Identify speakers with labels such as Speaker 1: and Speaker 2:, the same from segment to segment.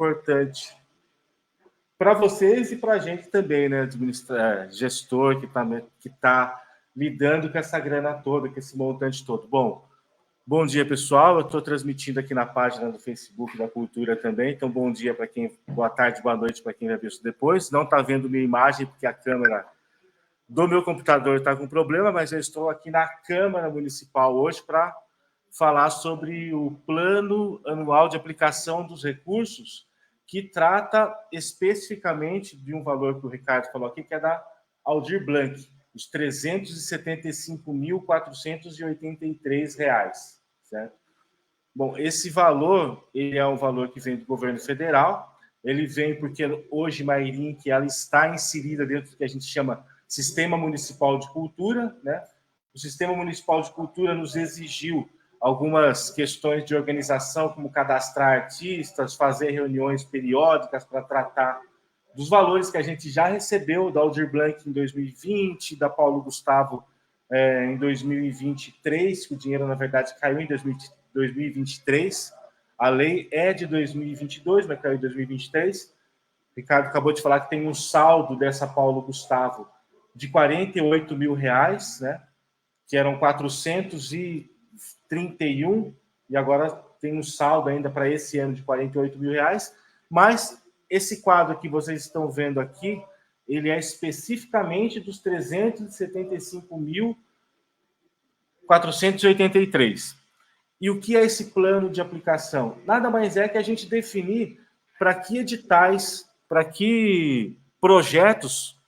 Speaker 1: importante para vocês e para a gente também, né? Gestor que tá lidando com essa grana toda, com esse montante todo. Bom dia, pessoal. Eu estou transmitindo aqui na página do Facebook da Cultura também. Então, bom dia para quem... Boa tarde, boa noite para quem vai ver isso depois. Não está vendo minha imagem porque a câmera do meu computador está com problema, mas eu estou aqui na Câmara Municipal hoje para falar sobre o Plano Anual de Aplicação dos Recursos, que trata especificamente de um valor que o Ricardo falou aqui, que é da Aldir Blanc, os R$ 375.483, certo? Bom, esse valor, ele é um valor que vem do governo federal, ele vem porque hoje Mairim, que ela está inserida dentro do que a gente chama Sistema Municipal de Cultura, né? O Sistema Municipal de Cultura nos exigiu algumas questões de organização, como cadastrar artistas, fazer reuniões periódicas para tratar dos valores que a gente já recebeu da Aldir Blanc em 2020, da Paulo Gustavo em 2023, que o dinheiro, na verdade, caiu em 2023. A lei é de 2022, mas caiu em 2023. O Ricardo acabou de falar que tem um saldo dessa Paulo Gustavo de R$ 48 mil, né? Que eram 431, e agora tem um saldo ainda para esse ano de R$ 48 mil. Mas esse quadro que vocês estão vendo aqui, ele é especificamente dos 375.483. E o que é esse plano de aplicação? Nada mais é que a gente definir para que editais, para que projetos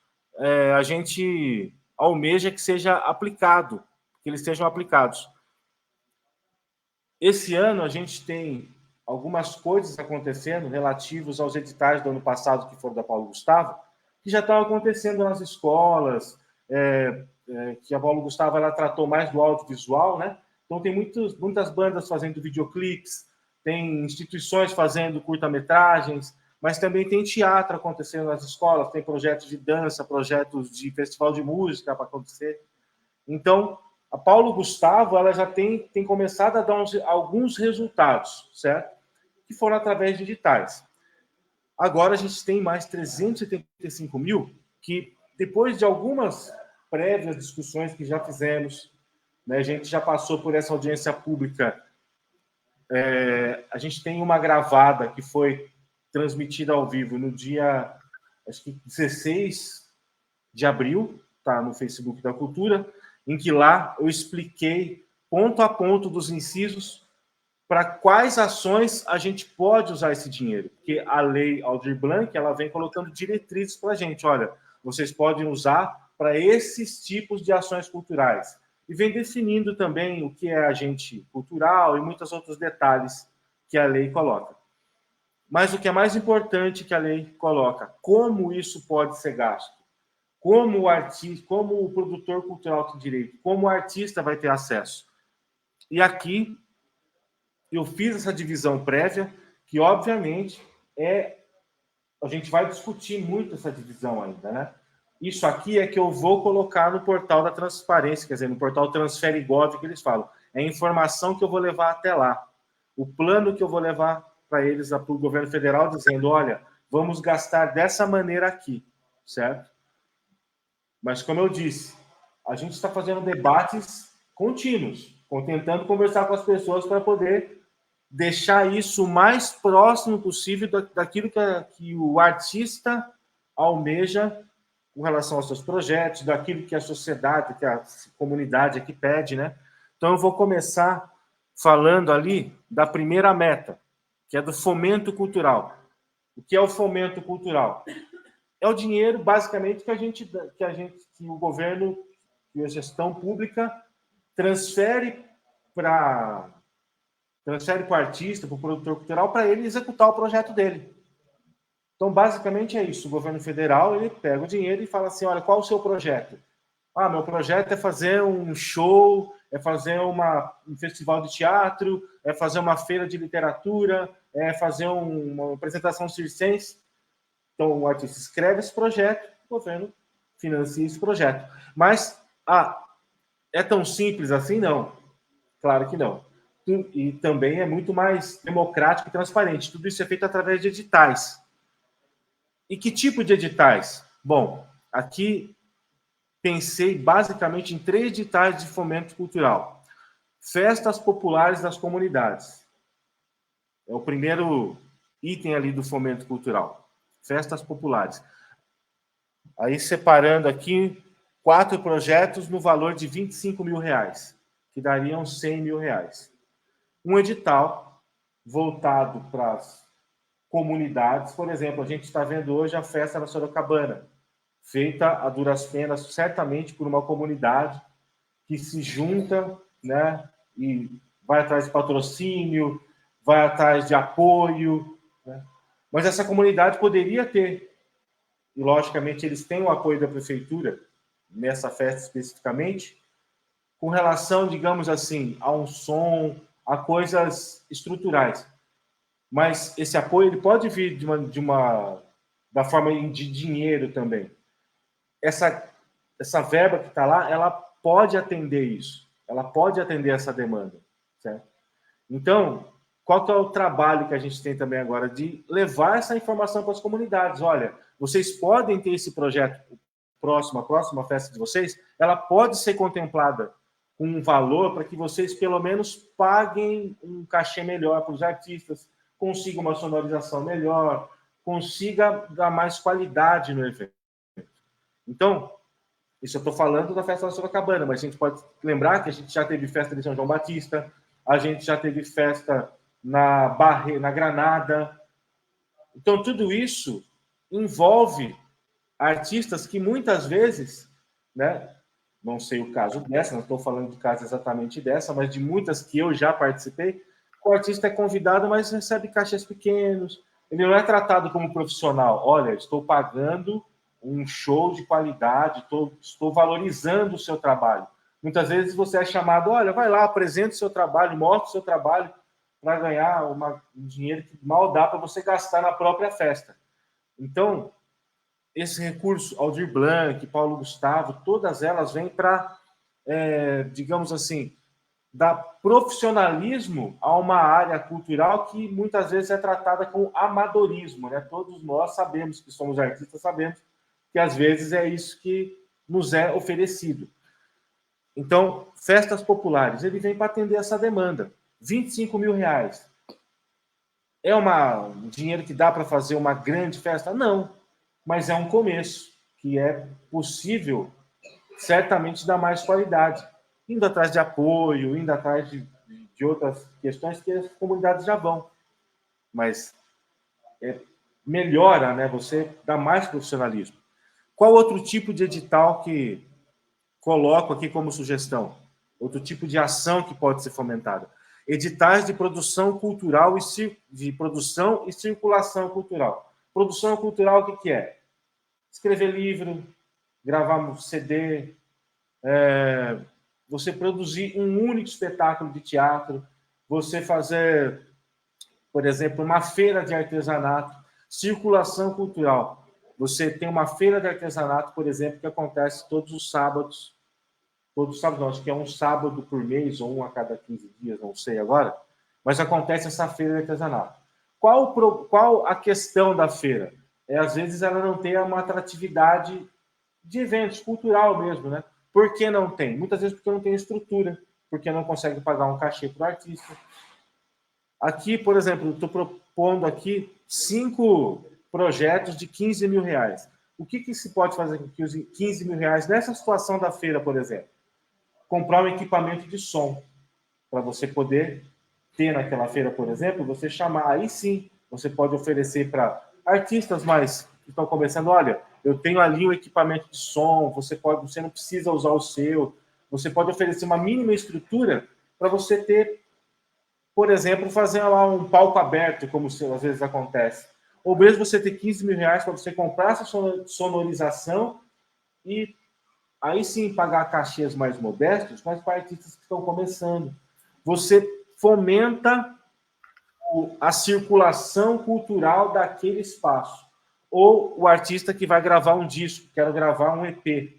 Speaker 1: a gente almeja que seja aplicado, que eles sejam aplicados. Esse ano a gente tem algumas coisas acontecendo relativos aos editais do ano passado, que foram da Paulo Gustavo, que já estão acontecendo nas escolas, que a Paulo Gustavo ela tratou mais do audiovisual, né? Então tem muitas bandas fazendo videoclipes, tem instituições fazendo curta-metragens, mas também tem teatro acontecendo nas escolas, tem projetos de dança, projetos de festival de música para acontecer. Então, a Paulo Gustavo ela já tem começado a dar alguns resultados, certo? Que foram através de editais. Agora a gente tem mais 375 mil, que depois de algumas prévias discussões que já fizemos, né, a gente já passou por essa audiência pública, a gente tem uma gravada que foi transmitida ao vivo no dia, acho que 16 de abril, tá no Facebook da Cultura, em que lá eu expliquei ponto a ponto dos incisos para quais ações a gente pode usar esse dinheiro. Porque a lei Aldir Blanc, ela vem colocando diretrizes para a gente. Olha, vocês podem usar para esses tipos de ações culturais. E vem definindo também o que é agente cultural e muitos outros detalhes que a lei coloca. Mas o que é mais importante que a lei coloca, como isso pode ser gasto? Como o artista, como o produtor cultural tem direito, como o artista vai ter acesso. E aqui eu fiz essa divisão prévia, que obviamente a gente vai discutir muito essa divisão ainda, né? Isso aqui é que eu vou colocar no portal da transparência, quer dizer, no portal Transferigov que eles falam. É a informação que eu vou levar até lá. O plano que eu vou levar para eles, para o governo federal, dizendo, olha, vamos gastar dessa maneira aqui, certo? Mas, como eu disse, a gente está fazendo debates contínuos, tentando conversar com as pessoas para poder deixar isso o mais próximo possível daquilo que o artista almeja com relação aos seus projetos, daquilo que a sociedade, que a comunidade aqui pede, né? Então, eu vou começar falando ali da primeira meta, que é do fomento cultural. O que é o fomento cultural? É o dinheiro, basicamente, que o governo, que a gestão pública transfere para o artista, para o produtor cultural, para ele executar o projeto dele. Então, basicamente é isso. O governo federal ele pega o dinheiro e fala assim, olha, qual o seu projeto? Ah, meu projeto é fazer um show, é fazer um festival de teatro, é fazer uma feira de literatura, é fazer uma apresentação circense. Então, o artista escreve esse projeto, o governo financia esse projeto. Mas, é tão simples assim? Não. Claro que não. e também é muito mais democrático e transparente. Tudo isso é feito através de editais. E que tipo de editais? Bom, aqui pensei basicamente em 3 editais de fomento cultural. Festas populares das comunidades. É o primeiro item ali do fomento cultural. Festas populares. Aí separando aqui 4 projetos no valor de R$25 mil, que dariam R$100 mil. Um edital voltado para as comunidades, por exemplo, a gente está vendo hoje a festa na Sorocabana, feita a duras penas, certamente por uma comunidade que se junta, né, e vai atrás de patrocínio, vai atrás de apoio, né? Mas essa comunidade poderia ter, e logicamente eles têm o apoio da prefeitura, nessa festa especificamente, com relação, digamos assim, a um som, a coisas estruturais. Mas esse apoio ele pode vir da forma de dinheiro também. Essa verba que está lá, ela pode atender isso, ela pode atender essa demanda, certo? Então, qual que é o trabalho que a gente tem também agora de levar essa informação para as comunidades? Olha, vocês podem ter esse projeto próximo, a próxima festa de vocês, ela pode ser contemplada com um valor para que vocês pelo menos paguem um cachê melhor para os artistas, consigam uma sonorização melhor, consiga dar mais qualidade no evento. Então, isso eu estou falando da festa da Sorocabana, mas a gente pode lembrar que a gente já teve festa de São João Batista, a gente já teve festa na Granada. Então, tudo isso envolve artistas que muitas vezes, né, não sei o caso dessa, não estou falando do caso exatamente dessa, mas de muitas que eu já participei, o artista é convidado, mas recebe cachês pequenos, ele não é tratado como profissional. Olha, estou pagando um show de qualidade, estou valorizando o seu trabalho. Muitas vezes você é chamado, olha, vai lá, apresente o seu trabalho, mostre o seu trabalho para ganhar um dinheiro que mal dá para você gastar na própria festa. Então, esse recurso, Aldir Blanc, Paulo Gustavo, todas elas vêm para, digamos assim, dar profissionalismo a uma área cultural que muitas vezes é tratada com amadorismo, né? Todos nós sabemos que somos artistas, sabemos que às vezes é isso que nos é oferecido. Então, festas populares, ele vem para atender essa demanda. R$25 mil. É um dinheiro que dá para fazer uma grande festa? Não, mas é um começo, que é possível certamente dar mais qualidade, indo atrás de apoio, indo atrás de outras questões que as comunidades já vão. Mas melhora, né? Você dá mais profissionalismo. Qual outro tipo de edital que coloco aqui como sugestão? Outro tipo de ação que pode ser fomentada? Editais de produção cultural de produção e circulação cultural. Produção cultural, o que é? Escrever livro, gravar um CD, você produzir um único espetáculo de teatro, você fazer, por exemplo, uma feira de artesanato, circulação cultural. Você tem uma feira de artesanato, por exemplo, que acontece todos os sábados, não, acho que é um sábado por mês, ou um a cada 15 dias, não sei agora, mas acontece essa feira de artesanato. Qual a questão da feira? Às vezes ela não tem uma atratividade de eventos, cultural mesmo, né? Por que não tem? Muitas vezes porque não tem estrutura, porque não consegue pagar um cachê para o artista. Aqui, por exemplo, estou propondo aqui 5 projetos de R$15 mil. O que se pode fazer com os R$15 mil nessa situação da feira, por exemplo? Comprar um equipamento de som, para você poder ter naquela feira, por exemplo, você chamar, aí sim, você pode oferecer para artistas mais que estão começando, olha, eu tenho ali um equipamento de som, você não precisa usar o seu, você pode oferecer uma mínima estrutura para você ter, por exemplo, fazer lá um palco aberto, como às vezes acontece. Ou mesmo você ter R$15 mil para você comprar essa sonorização e aí sim pagar cachês mais modestos, mas para artistas que estão começando. Você fomenta a circulação cultural daquele espaço. Ou o artista que vai gravar um disco, quero gravar um EP.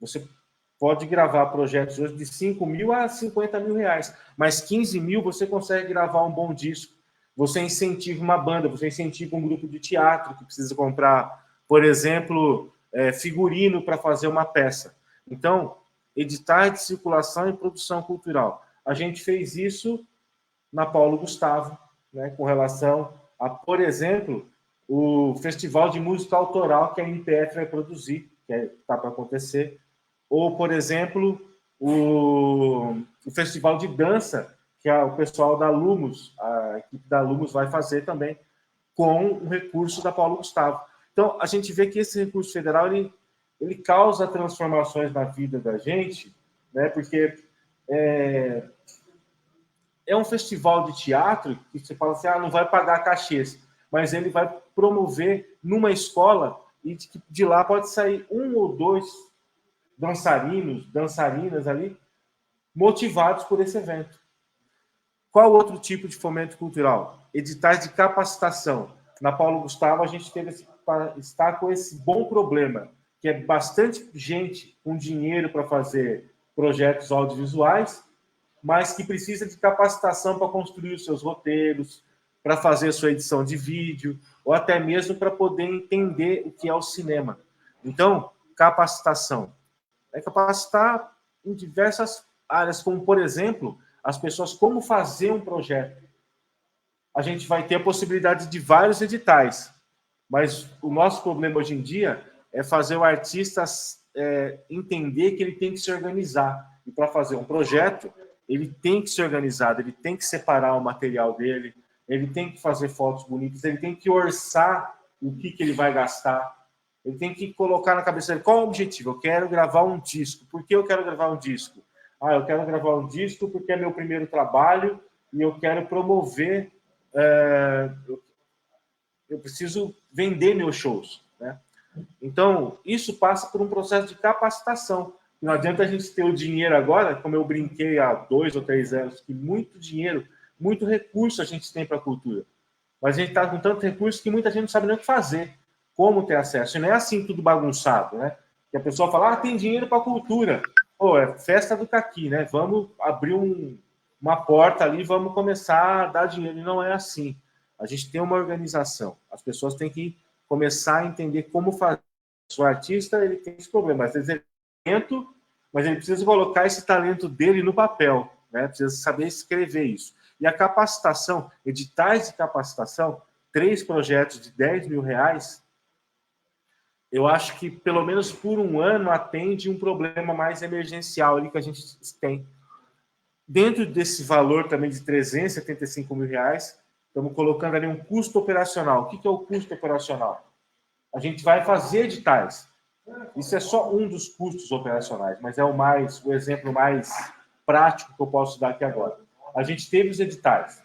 Speaker 1: Você pode gravar projetos hoje de 5 mil a 50 mil reais, mas 15 mil você consegue gravar um bom disco. Você incentiva uma banda, você incentiva um grupo de teatro que precisa comprar, por exemplo, figurino para fazer uma peça. Então, editais de circulação e produção cultural. A gente fez isso na Paulo Gustavo, né, com relação a, por exemplo, o Festival de Música Autoral que a NPF vai produzir, que está para acontecer, ou, por exemplo, o Festival de Dança, que o pessoal da Lumos, a equipe da Lumos vai fazer também, com um recurso da Paulo Gustavo. Então, a gente vê que esse recurso federal, ele causa transformações na vida da gente, né, porque é um festival de teatro que você fala assim, não vai pagar cachês, mas ele vai promover numa escola e de lá pode sair um ou dois dançarinos, dançarinas ali, motivados por esse evento. Qual outro tipo de fomento cultural? Editais de capacitação. Na Paulo Gustavo, a gente está com esse bom problema, que é bastante gente com dinheiro para fazer projetos audiovisuais, mas que precisa de capacitação para construir os seus roteiros, para fazer a sua edição de vídeo, ou até mesmo para poder entender o que é o cinema. Então, capacitação. É capacitar em diversas áreas, como, por exemplo, as pessoas como fazer um projeto. A gente vai ter a possibilidade de vários editais, mas o nosso problema hoje em dia é fazer o artista entender que ele tem que se organizar. E para fazer um projeto, ele tem que se organizar, ele tem que separar o material dele, ele tem que fazer fotos bonitas, ele tem que orçar o que ele vai gastar, ele tem que colocar na cabeça dele qual é o objetivo. Eu quero gravar um disco. Por que eu quero gravar um disco? Eu quero gravar um disco porque é meu primeiro trabalho e eu quero promover, eu preciso vender meus shows, né? Então, isso passa por um processo de capacitação. Não adianta a gente ter o dinheiro agora, como eu brinquei há 2 ou 3 anos, que muito dinheiro, muito recurso a gente tem para a cultura. Mas a gente está com tanto recurso que muita gente não sabe nem o que fazer, como ter acesso. E não é assim tudo bagunçado, né? Que a pessoa fala, tem dinheiro para a cultura. Pô, é festa do caqui, né? Vamos abrir uma porta ali, vamos começar a dar dinheiro. E não é assim. A gente tem uma organização. As pessoas têm que começar a entender como fazer. O artista, ele tem esse problema. Às vezes ele tem talento, mas ele precisa colocar esse talento dele no papel, né? Precisa saber escrever isso. E a capacitação, editais de capacitação, 3 projetos de 10 mil reais, eu acho que pelo menos por um ano atende um problema mais emergencial ali que a gente tem. Dentro desse valor também de 375 mil reais, estamos colocando ali um custo operacional. O que é o custo operacional? A gente vai fazer editais. Isso é só um dos custos operacionais, mas é o exemplo mais prático que eu posso dar aqui agora. A gente teve os editais,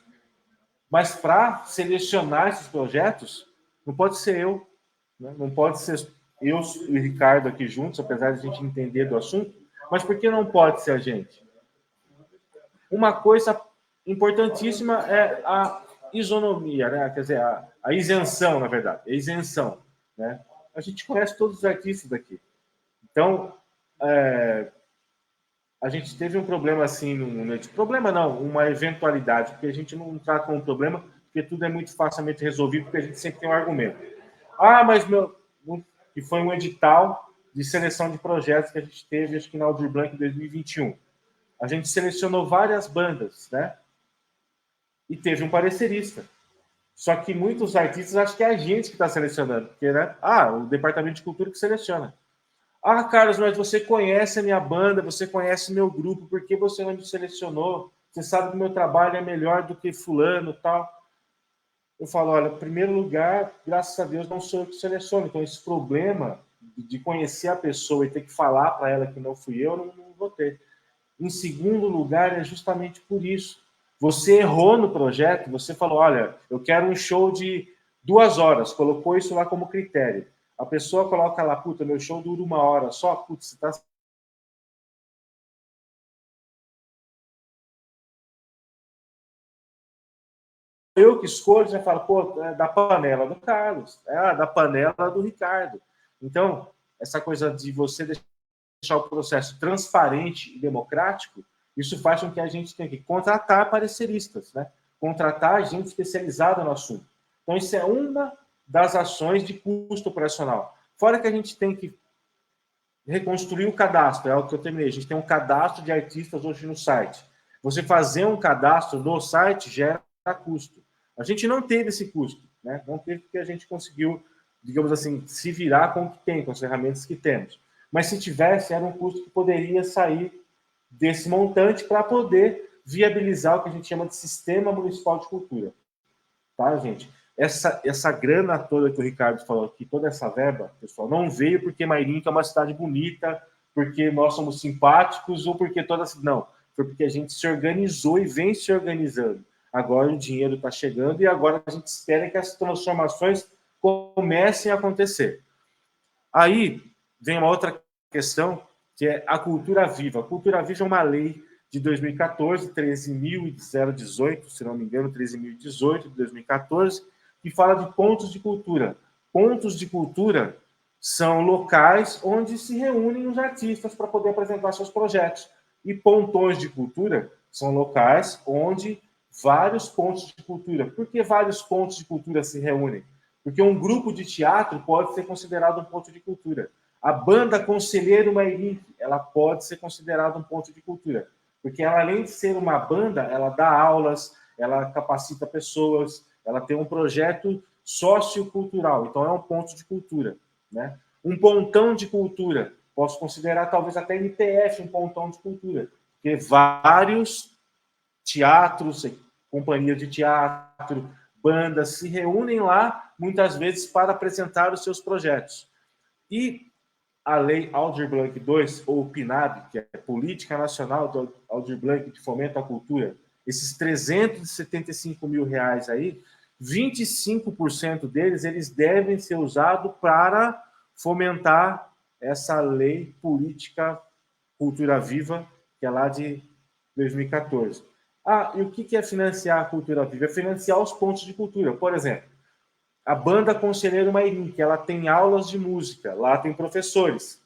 Speaker 1: mas para selecionar esses projetos, não pode ser eu, né? Não pode ser eu e o Ricardo aqui juntos, apesar de a gente entender do assunto, mas por que não pode ser a gente? Uma coisa importantíssima é a isonomia, né? Quer dizer, a isenção, na verdade, a isenção, né? A gente conhece todos os artistas aqui. Então, a gente teve um problema assim, problema não, uma eventualidade, porque a gente não trata como um problema, porque tudo é muito facilmente resolvido, porque a gente sempre tem um argumento. Mas que foi um edital de seleção de projetos que a gente teve, acho que na Aldir Blanc em 2021. A gente selecionou várias bandas, né? E teve um parecerista. Só que muitos artistas acham que é a gente que está selecionando, porque, né? O Departamento de Cultura que seleciona. Carlos, mas você conhece a minha banda, você conhece o meu grupo, por que você não me selecionou? Você sabe que o meu trabalho é melhor do que fulano, tal. Eu falo, olha, em primeiro lugar, graças a Deus, não sou eu que seleciono. Então, esse problema de conhecer a pessoa e ter que falar para ela que não fui eu, não vou ter. Em segundo lugar, é justamente por isso. Você errou no projeto, você falou, olha, eu quero um show de 2 horas, colocou isso lá como critério. A pessoa coloca lá, puta, meu show dura 1 hora só, putz, você tá... Eu que escolho, já falo, pô, é da panela do Carlos, da panela do Ricardo. Então, essa coisa de você deixar deixar o processo transparente e democrático, isso faz com que a gente tenha que contratar pareceristas, né? Contratar gente especializada no assunto. Então, isso é uma das ações de custo operacional. Fora que a gente tem que reconstruir o cadastro, é o que eu terminei. A gente tem um cadastro de artistas hoje no site. Você fazer um cadastro no site gera custo. A gente não teve esse custo, né? Não teve porque a gente conseguiu, digamos assim, se virar com o que tem, com as ferramentas que temos. Mas se tivesse, era um custo que poderia sair desse montante para poder viabilizar o que a gente chama de Sistema Municipal de Cultura. Tá, gente? Essa grana toda que o Ricardo falou aqui, toda essa verba, pessoal, não veio porque Mairinque é uma cidade bonita, porque nós somos simpáticos ou porque toda... Não, foi porque a gente se organizou e vem se organizando. Agora o dinheiro está chegando e agora a gente espera que as transformações comecem a acontecer. Aí vem uma outra questão, que é a cultura viva. A cultura viva é uma lei de 2014, 13.018, se não me engano, 13.018 de 2014, que fala de pontos de cultura. Pontos de cultura são locais onde se reúnem os artistas para poder apresentar seus projetos. E pontões de cultura são locais onde vários pontos de cultura. Por que vários pontos de cultura se reúnem? Porque um grupo de teatro pode ser considerado um ponto de cultura. A banda Conselheiro Mairinque, ela pode ser considerada um ponto de cultura. Porque ela, além de ser uma banda, ela dá aulas, ela capacita pessoas, ela tem um projeto sociocultural. Então, é um ponto de cultura, né? Um pontão de cultura. Posso considerar, talvez, até MPF um pontão de cultura. Porque vários teatros, companhias de teatro, bandas se reúnem lá, muitas vezes, para apresentar os seus projetos. E a Lei Aldir Blanc II, ou PNAD, que é a Política Nacional do Aldir Blanc de Fomento à Cultura, esses 375 mil reais aí, 25% deles, eles devem ser usados para fomentar essa lei política Cultura Viva, que é lá de 2014. Ah, e o que é financiar a Cultura Viva? É financiar os pontos de cultura. Por exemplo, a banda Conselheiro Mairinque, ela tem aulas de música, lá tem professores.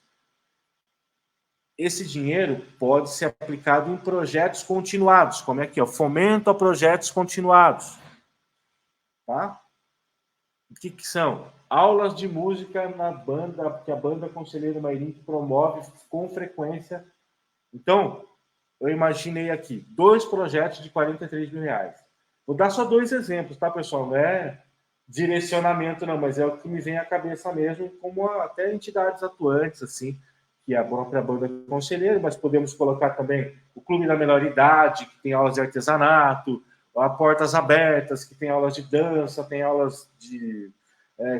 Speaker 1: Esse dinheiro pode ser aplicado em projetos continuados, como é aqui, ó, fomento a projetos continuados. Tá? O que são? Aulas de música na banda, que a banda Conselheiro Mairinque promove com frequência. Então, eu imaginei aqui 2 projetos de 43 mil reais. Vou dar só 2 exemplos, tá, pessoal? Não é direcionamento, não, mas é o que me vem à cabeça mesmo, como até entidades atuantes, assim, que é a própria banda Conselheiro, mas podemos colocar também o Clube da Menor Idade, que tem aulas de artesanato, a Portas Abertas, que tem aulas de dança, tem aulas de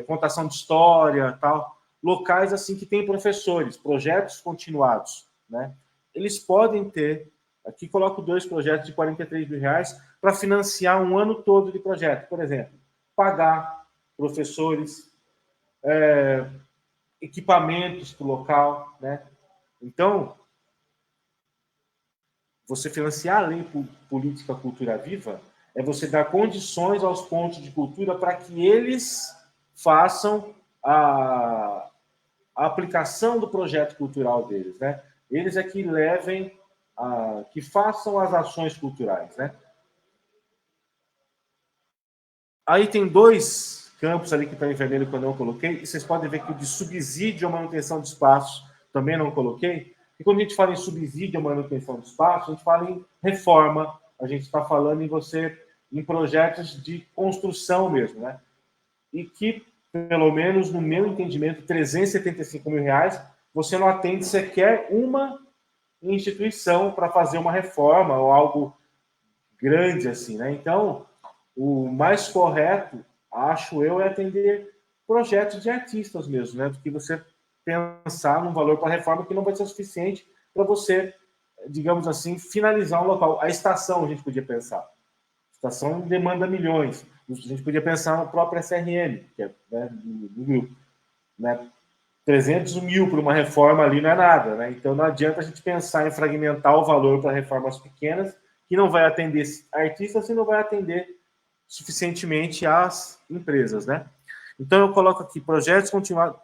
Speaker 1: contação de história, tal. Locais assim que tem professores, projetos continuados, né? Eles podem ter, aqui coloco 2 projetos de 43 mil reais para financiar um ano todo de projeto. Por exemplo, pagar professores, equipamentos para o local, né? Então, você financiar a lei política cultura viva é você dar condições aos pontos de cultura para que eles façam a aplicação do projeto cultural deles, né? Eles é que levem, que façam as ações culturais, né? Aí tem 2 campos ali que estão em vermelho que eu não coloquei, e vocês podem ver que o de subsídio à manutenção de espaços também não coloquei. E quando a gente fala em subsídio à manutenção de espaço, a gente fala em reforma, a gente está falando em projetos de construção mesmo, né? E que, pelo menos no meu entendimento, 375 mil reais, você não atende sequer uma instituição para fazer uma reforma ou algo grande assim, né? Então, o mais correto, acho eu, é atender projetos de artistas mesmo, né? Do que você pensar num valor para reforma que não vai ser suficiente para você, digamos assim, finalizar um local. A estação a gente podia pensar. A estação demanda milhões. A gente podia pensar na própria SRM, que é, né, do grupo. Né? 300 mil para uma reforma ali não é nada, né? Então não adianta a gente pensar em fragmentar o valor para reformas pequenas, que não vai atender artistas e não vai atender suficientemente as empresas, né? Então eu coloco aqui projetos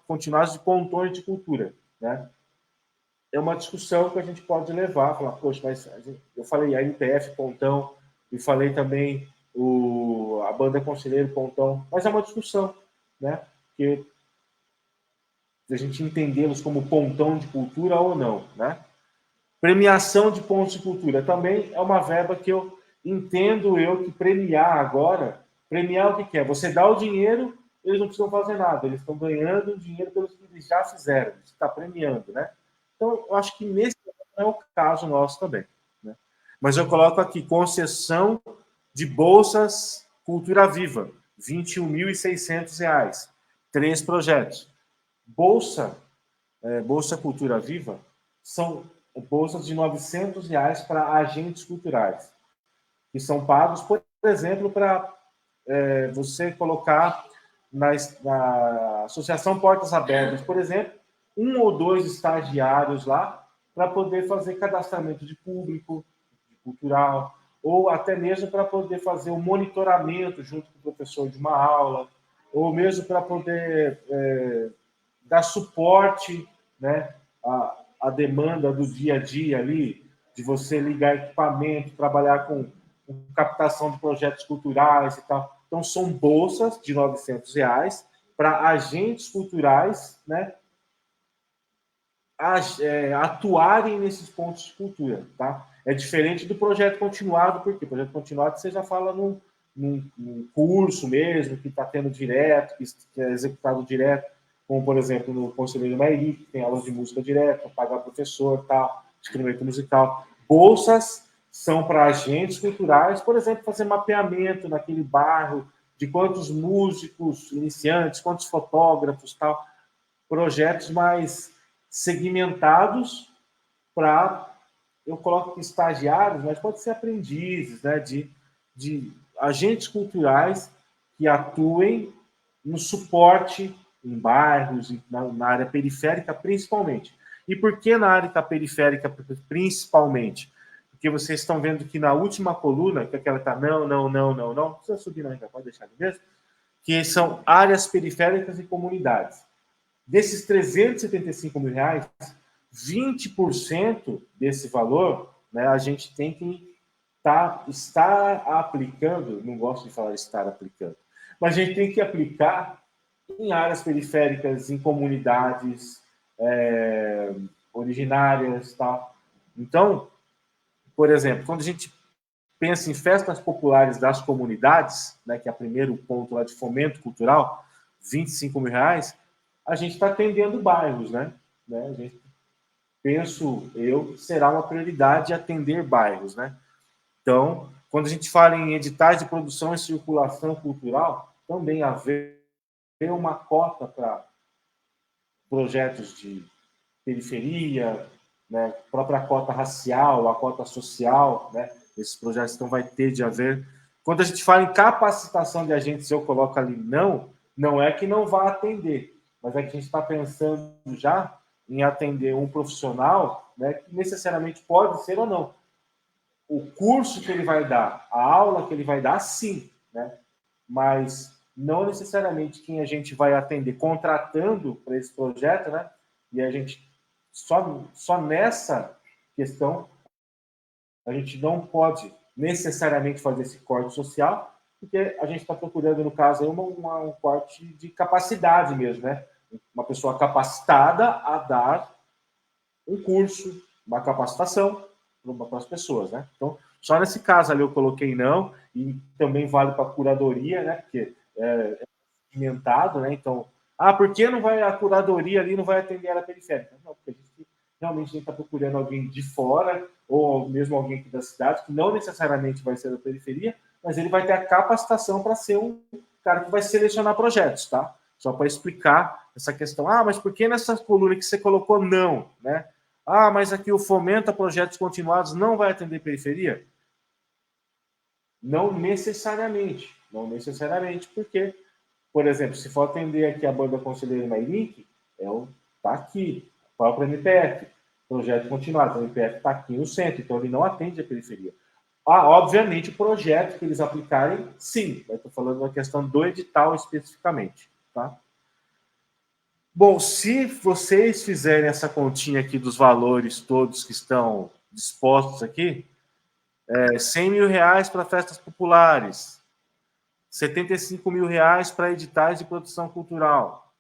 Speaker 1: continuados de pontões de cultura, né? é uma discussão que a gente pode levar, falar, poxa, mas eu falei a MPF Pontão, e falei também a Banda Conselheiro Pontão, mas é uma discussão, né? Que a gente entendê-los como pontão de cultura ou não, né? Premiação de pontos de cultura também é uma verba que eu entendo que premiar agora, premiar o que é? Você dá o dinheiro, eles não precisam fazer nada, eles estão ganhando dinheiro pelos que eles já fizeram, você está premiando, né? Então, eu acho que nesse não é o caso nosso também, né? Mas eu coloco aqui concessão de bolsas Cultura Viva, R$ 21.600, 3 projetos. Bolsa Cultura Viva são bolsas de R$ 900 para agentes culturais, que são pagos, por exemplo, para você colocar na Associação Portas Abertas, por exemplo, 1 ou 2 estagiários lá para poder fazer cadastramento de público, de cultural, ou até mesmo para poder fazer o monitoramento junto com o professor de uma aula, ou mesmo para poder dar suporte, né, à demanda do dia a dia ali, de você ligar equipamento, trabalhar com captação de projetos culturais e tal. Então, são bolsas de R$ 900 para agentes culturais, né, atuarem nesses pontos de cultura, tá? É diferente do projeto continuado, porque o projeto continuado você já fala num curso mesmo, que está tendo direto, que é executado direto, como, por exemplo, no Conselheiro Mairi, que tem aulas de música direto, pagar professor, tal, instrumento musical. Bolsas são para agentes culturais, por exemplo, fazer mapeamento naquele bairro de quantos músicos iniciantes, quantos fotógrafos, tal, projetos mais segmentados para, eu coloco aqui estagiários, mas pode ser aprendizes, né, de agentes culturais que atuem no suporte em bairros, na área periférica, principalmente. E por que na área periférica, principalmente? Porque vocês estão vendo que na última coluna, que aquela está não precisa subir não, ainda pode deixar de mesmo, que são áreas periféricas e comunidades. Desses R$ 375 mil, 20% desse valor, né, a gente tem que estar aplicando, não gosto de falar estar aplicando, mas a gente tem que aplicar em áreas periféricas, em comunidades originárias, tal. Então, por exemplo, quando a gente pensa em festas populares das comunidades, né, que é o primeiro ponto lá de fomento cultural, R$ 25 mil, a gente está atendendo bairros, né? A gente, penso eu, será uma prioridade atender bairros, né? Então, quando a gente fala em editais de produção e circulação cultural, também haver uma cota para projetos de periferia, né? Própria cota racial, a cota social, né? Esses projetos então vai ter de haver. Quando a gente fala em capacitação de agentes, eu coloco ali não é que não vá atender, mas é que a gente está pensando já em atender um profissional, né, que necessariamente pode ser ou não. O curso que ele vai dar, a aula que ele vai dar, sim, né? Mas não necessariamente quem a gente vai atender contratando para esse projeto, né? E a gente só nessa questão a gente não pode necessariamente fazer esse corte social, porque a gente está procurando, no caso, um corte de capacidade mesmo, né? Uma pessoa capacitada a dar um curso, uma capacitação para as pessoas, né? Então, só nesse caso ali eu coloquei não, e também vale para a curadoria, né? Porque é segmentado, né? Então, por que não vai a curadoria ali não vai atender a área periférica? Não, porque a gente realmente está procurando alguém de fora, ou mesmo alguém aqui da cidade, que não necessariamente vai ser da periferia, mas ele vai ter a capacitação para ser um cara que vai selecionar projetos, tá? Só para explicar essa questão. Mas por que nessa coluna que você colocou não, né? Mas aqui o fomenta projetos continuados não vai atender periferia? Não necessariamente, porque, por exemplo, se for atender aqui a Banda Conselheiro Mairink, está aqui, a própria MPF, projeto continuado, a MPF está aqui no centro, então ele não atende a periferia. Obviamente, o projeto que eles aplicarem, sim, eu estou falando da questão do edital especificamente, tá? Bom, se vocês fizerem essa continha aqui dos valores todos que estão dispostos aqui, 100 mil reais para festas populares, 75 mil reais para editais de produção cultural,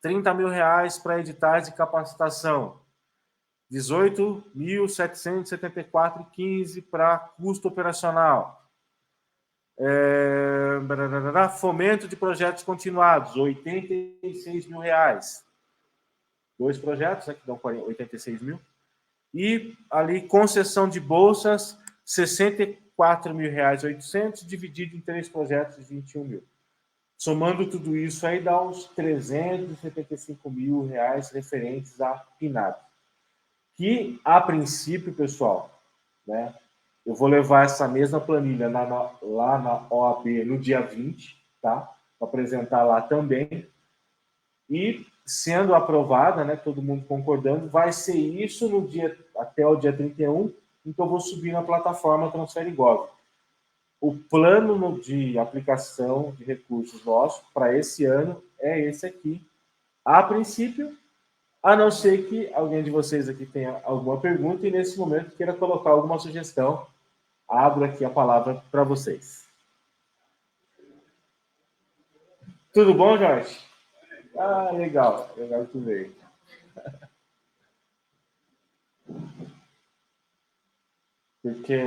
Speaker 1: 30 mil reais para editais de capacitação, 18.774,15 para custo operacional, fomento de projetos continuados, 86 mil reais. 2 projetos, que dão 86 mil. E ali, concessão de bolsas, 64 mil reais 800, dividido em 3 projetos de 21 mil. Somando tudo isso aí, dá uns 375 mil reais referentes à PNAD. Que, a princípio, pessoal, né, eu vou levar essa mesma planilha lá na OAB no dia 20, tá? Vou apresentar lá também. E, sendo aprovada, né, todo mundo concordando, vai ser isso no dia, até o dia 31, então eu vou subir na plataforma Transferigov. O plano de aplicação de recursos nosso para esse ano é esse aqui, a princípio, a não ser que alguém de vocês aqui tenha alguma pergunta e, nesse momento, queira colocar alguma sugestão. Abro aqui a palavra para vocês. Tudo bom, Jorge? Ah, legal. Legal que veio. Porque...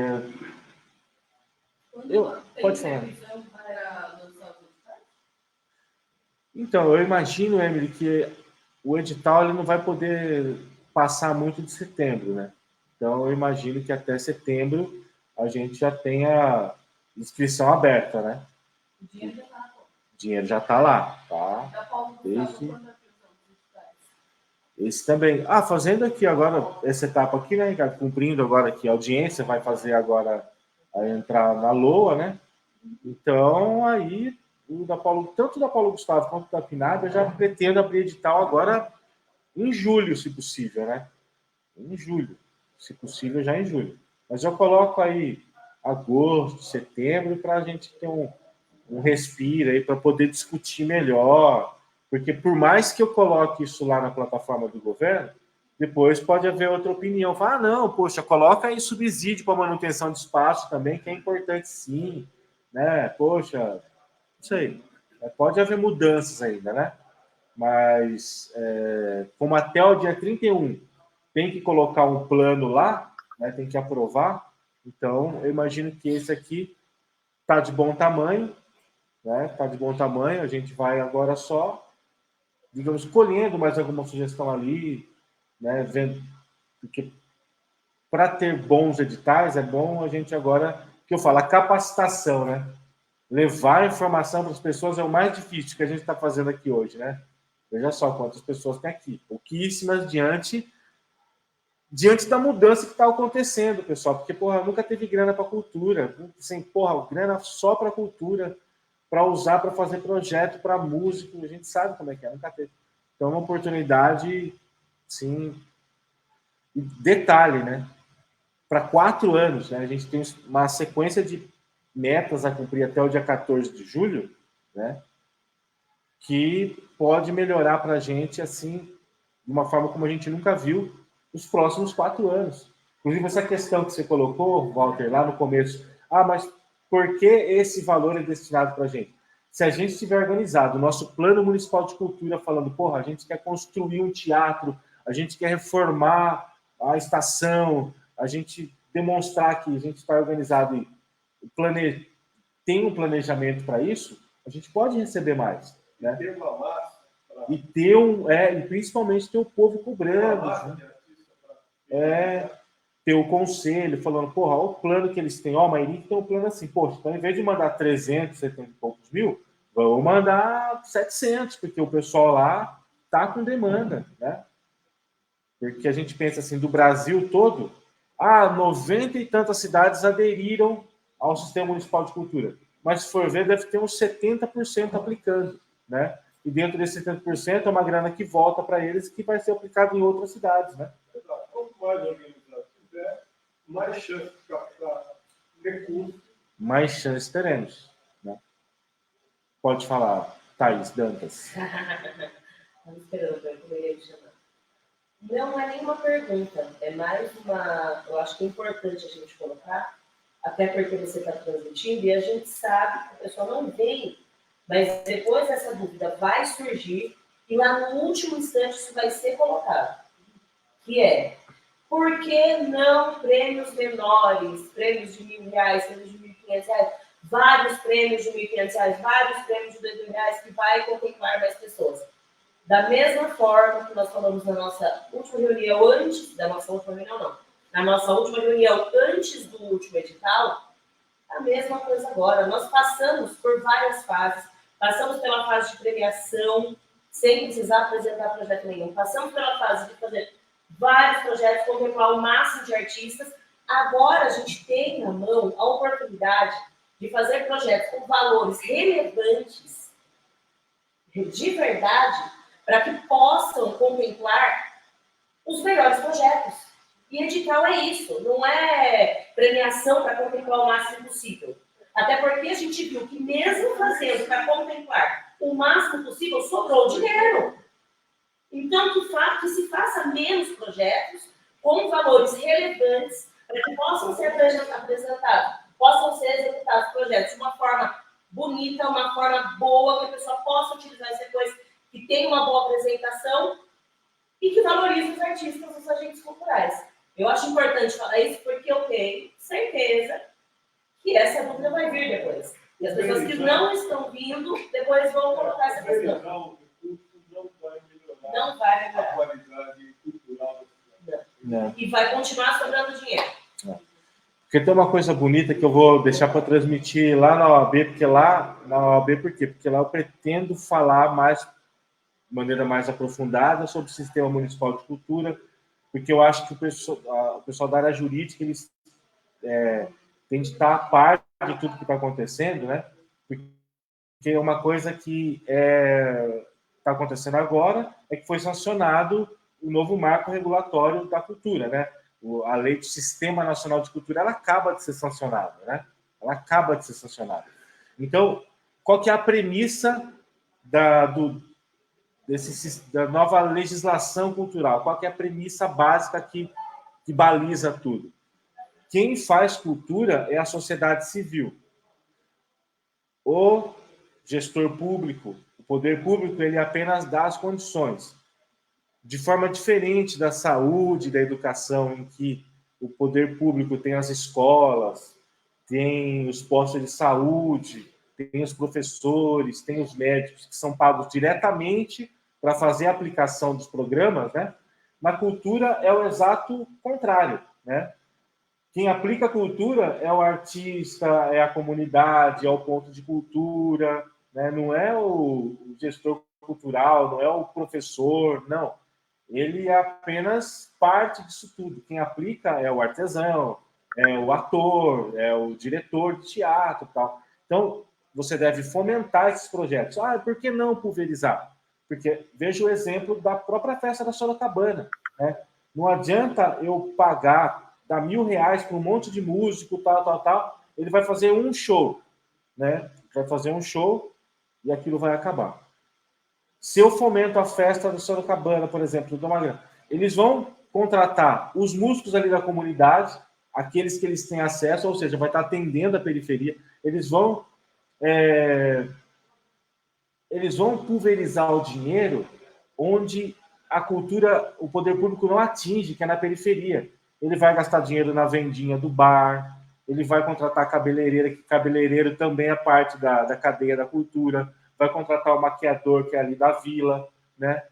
Speaker 1: Pode falar. Então, eu imagino, Emily, que o edital ele não vai poder passar muito de setembro, né? Então, eu imagino que até setembro a gente já tenha inscrição aberta, né? O dinheiro já está lá, tá? Desde... Esse também. Ah, fazendo aqui agora, essa etapa aqui, né, cumprindo agora que a audiência vai fazer agora a entrar na LOA, né? Então, aí, tanto da Paulo Gustavo quanto da PNAD, eu já pretendo abrir edital agora em julho, se possível, né? Em julho. Se possível, já em julho. Mas eu coloco aí agosto, setembro, para a gente ter um respiro aí, para poder discutir melhor. Porque por mais que eu coloque isso lá na plataforma do governo, depois pode haver outra opinião. Fala, não, poxa, coloca aí subsídio para manutenção de espaço também, que é importante sim. Né? Poxa, não sei. Pode haver mudanças ainda, né? Mas, como até o dia 31 tem que colocar um plano lá, né? Tem que aprovar, então eu imagino que esse aqui está de bom tamanho, né? Está de bom tamanho, a gente vai agora só, digamos, colhendo mais alguma sugestão ali, né? Vendo, porque para ter bons editais é bom a gente agora, que eu falo, a capacitação, né? Levar a informação para as pessoas é o mais difícil que a gente está fazendo aqui hoje, né? Veja só quantas pessoas tem aqui. Pouquíssimas diante da mudança que está acontecendo, pessoal. Porque, porra, nunca teve grana para cultura. Assim, porra, grana só para cultura, para usar para fazer projeto para músico. A gente sabe como é que é, nunca teve. Então, é uma oportunidade, sim. E detalhe, né? Para 4 anos, né? A gente tem uma sequência de metas a cumprir até o dia 14 de julho, né? Que pode melhorar para a gente, assim, de uma forma como a gente nunca viu nos próximos 4 anos. Inclusive, essa questão que você colocou, Walter, lá no começo, mas por que esse valor é destinado para a gente? Se a gente estiver organizado, o nosso plano municipal de cultura falando, porra, a gente quer construir um teatro, a gente quer reformar a estação, a gente demonstrar que a gente está organizado e tem um planejamento para isso, a gente pode receber mais. Né? Ter uma massa. E ter e principalmente ter o povo cobrando. Né? Ter o conselho falando, porra, olha o plano que eles têm. Ó, a Mairi tem um plano assim, poxa, então em vez de mandar 370 e poucos mil, vamos mandar 700, porque o pessoal lá tá com demanda, né? Porque a gente pensa assim, do Brasil todo, 90 e tantas cidades aderiram ao Sistema Municipal de Cultura. Mas, se for ver, deve ter uns 70% aplicando, né? E dentro desse 70% é uma grana que volta para eles que vai ser aplicada em outras cidades, né? Quanto mais organizado tiver, mais chance de captar recursos. Mais chance teremos, né? Pode falar, Thaís Dantas.
Speaker 2: Estava esperando para eu ia me chamar. Não é nenhuma pergunta, é mais uma. Eu acho que é importante a gente colocar, até porque você está transmitindo e a gente sabe que a pessoa não vem, mas depois essa dúvida vai surgir e lá no último instante isso vai ser colocado, que é por que não prêmios menores, prêmios de R$ 1.000, prêmios de R$ 1.500, vários prêmios de R$ 1.500, vários prêmios de R$ 2.000 que vai contemplar mais pessoas? Da mesma forma que nós falamos na nossa última reunião, antes da nossa última reunião, não, na nossa última reunião, antes do último edital, a mesma coisa agora. Nós passamos por várias fases, passamos pela fase de premiação, sem precisar apresentar projeto nenhum, passamos pela fase de fazer vários projetos, contemplar o máximo de artistas. Agora a gente tem na mão a oportunidade de fazer projetos com valores relevantes, de verdade, para que possam contemplar os melhores projetos. E edital é isso, não é premiação para contemplar o máximo possível. Até porque a gente viu que mesmo fazendo para contemplar o máximo possível, sobrou dinheiro. Então, que se faça menos projetos com valores relevantes para que possam ser apresentados, possam ser executados projetos de uma forma bonita, uma forma boa, que a pessoa possa utilizar isso depois, que tenha uma boa apresentação e que valorize os artistas, os agentes culturais. Eu acho importante falar isso porque eu tenho certeza que essa dúvida vai vir depois. E as pessoas que não estão vindo, depois vão colocar essa questão. Não vai melhorar a qualidade cultural. Não. E vai continuar sobrando dinheiro.
Speaker 1: Porque tem uma coisa bonita que eu vou deixar para transmitir lá na OAB, porque lá na OAB, por quê? Porque lá eu pretendo falar mais, de maneira mais aprofundada sobre o Sistema Municipal de Cultura, porque eu acho que o pessoal da área jurídica, eles tem de estar a par de tudo que está acontecendo, né? Porque é uma coisa que está acontecendo agora, é que foi sancionado o novo marco regulatório da cultura, né? A Lei do Sistema Nacional de Cultura, ela acaba de ser sancionada, né? Ela acaba de ser sancionada. Então, qual que é a premissa da nova legislação cultural? Qual que é a premissa básica que baliza tudo? Quem faz cultura é a sociedade civil. O gestor público, o poder público, ele apenas dá as condições. De forma diferente da saúde, da educação, em que o poder público tem as escolas, tem os postos de saúde, tem os professores, tem os médicos que são pagos diretamente para fazer a aplicação dos programas, né? Na cultura é o exato contrário, né? Quem aplica a cultura é o artista, é a comunidade, é o ponto de cultura, né? Não é o gestor cultural, não é o professor, não. Ele é apenas parte disso tudo. Quem aplica é o artesão, é o ator, é o diretor de teatro e tal. Então, você deve fomentar esses projetos. Ah, por que não pulverizar? Porque veja o exemplo da própria festa da Sorocabana, né? Não adianta eu pagar, dar R$ 1.000 para um monte de músico, tal. Ele vai fazer um show, né? Vai fazer um show e aquilo vai acabar. Se eu fomento a festa do Sorocabana, por exemplo, do Magrão, eles vão contratar os músicos ali da comunidade, aqueles que eles têm acesso, ou seja, vai estar atendendo a periferia, eles vão pulverizar o dinheiro onde a cultura, o poder público não atinge, que é na periferia. Ele vai gastar dinheiro na vendinha do bar, ele vai contratar cabeleireira, que cabeleireiro também é parte da cadeia da cultura, vai contratar o maquiador, que é ali da vila, né?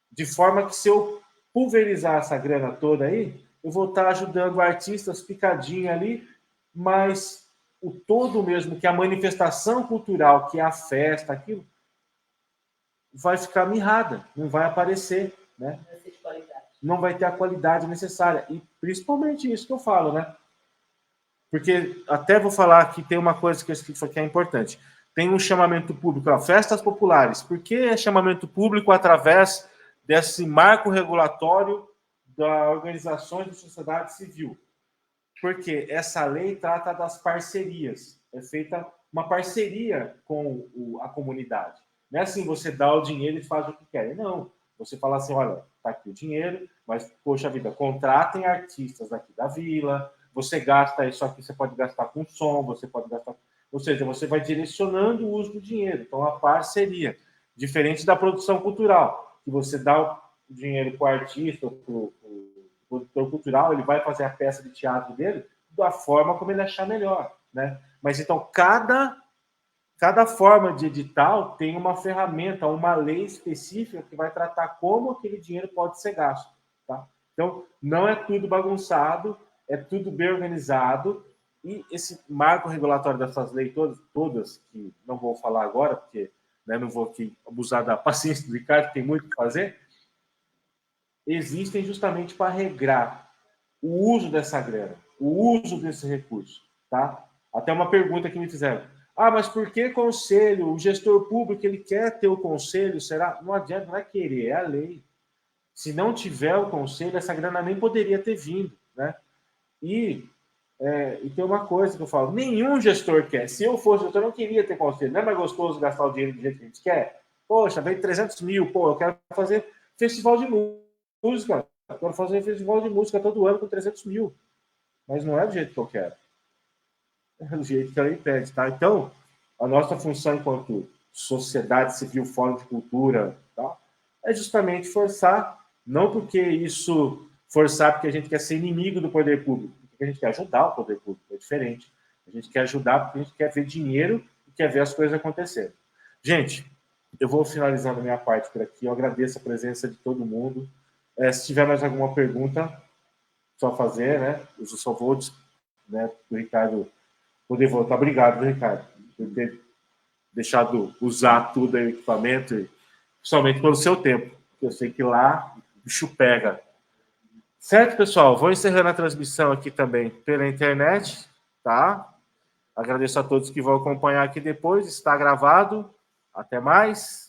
Speaker 1: De forma que se eu pulverizar essa grana toda aí, eu vou estar ajudando artistas picadinho ali, mas o todo mesmo, que é a manifestação cultural, que é a festa, aquilo, vai ficar mirrada, não vai aparecer, né? Não vai ter a qualidade necessária. E principalmente isso que eu falo, né? Porque até vou falar que tem uma coisa que eu esqueci que é importante. Tem um chamamento público, festas populares. Por que é chamamento público através desse marco regulatório das organizações da sociedade civil? Porque essa lei trata das parcerias. É feita uma parceria com a comunidade. Não é assim, você dá o dinheiro e faz o que quer. Não. Você fala assim, olha, tá aqui o dinheiro, mas, poxa vida, contratem artistas aqui da vila, você gasta isso aqui, você pode gastar com som, você pode gastar... Ou seja, você vai direcionando o uso do dinheiro. Então, a parceria, diferente da produção cultural, que você dá o dinheiro para o artista, para o produtor cultural, ele vai fazer a peça de teatro dele da forma como ele achar melhor, né? Mas, então, cada forma de edital tem uma ferramenta, uma lei específica que vai tratar como aquele dinheiro pode ser gasto. Tá? Então, não é tudo bagunçado, é tudo bem organizado, e esse marco regulatório dessas leis todas que não vou falar agora, porque, né, não vou aqui abusar da paciência do Ricardo, que tem muito o que fazer, existem justamente para regrar o uso dessa grana, o uso desse recurso. Tá? Até uma pergunta que me fizeram. Ah, mas por que conselho? O gestor público, ele quer ter o conselho, será? Não adianta, não é querer, é a lei. Se não tiver o conselho, essa grana nem poderia ter vindo, né? E tem uma coisa que eu falo, nenhum gestor quer. Se eu fosse gestor, eu não queria ter conselho. Não é mais gostoso gastar o dinheiro do jeito que a gente quer? Poxa, vem 300 mil, pô, eu quero fazer festival de música. Eu quero fazer festival de música todo ano com 300 mil. Mas não é do jeito que eu quero. É do jeito que ela impede, tá? Então, a nossa função enquanto sociedade civil, fórum de cultura, tá? É justamente forçar, não porque isso forçar porque a gente quer ser inimigo do poder público, porque a gente quer ajudar o poder público, é diferente. A gente quer ajudar porque a gente quer ver dinheiro e quer ver as coisas acontecerem. Gente, eu vou finalizando a minha parte por aqui, eu agradeço a presença de todo mundo. Se tiver mais alguma pergunta, só fazer, né? Eu só vou, né, o Ricardo poder voltar. Obrigado, Ricardo, por ter deixado usar tudo aí, o equipamento, e principalmente pelo seu tempo, porque eu sei que lá o bicho pega. Certo, pessoal? Vou encerrando a transmissão aqui também pela internet, tá? Agradeço a todos que vão acompanhar aqui depois, está gravado. Até mais.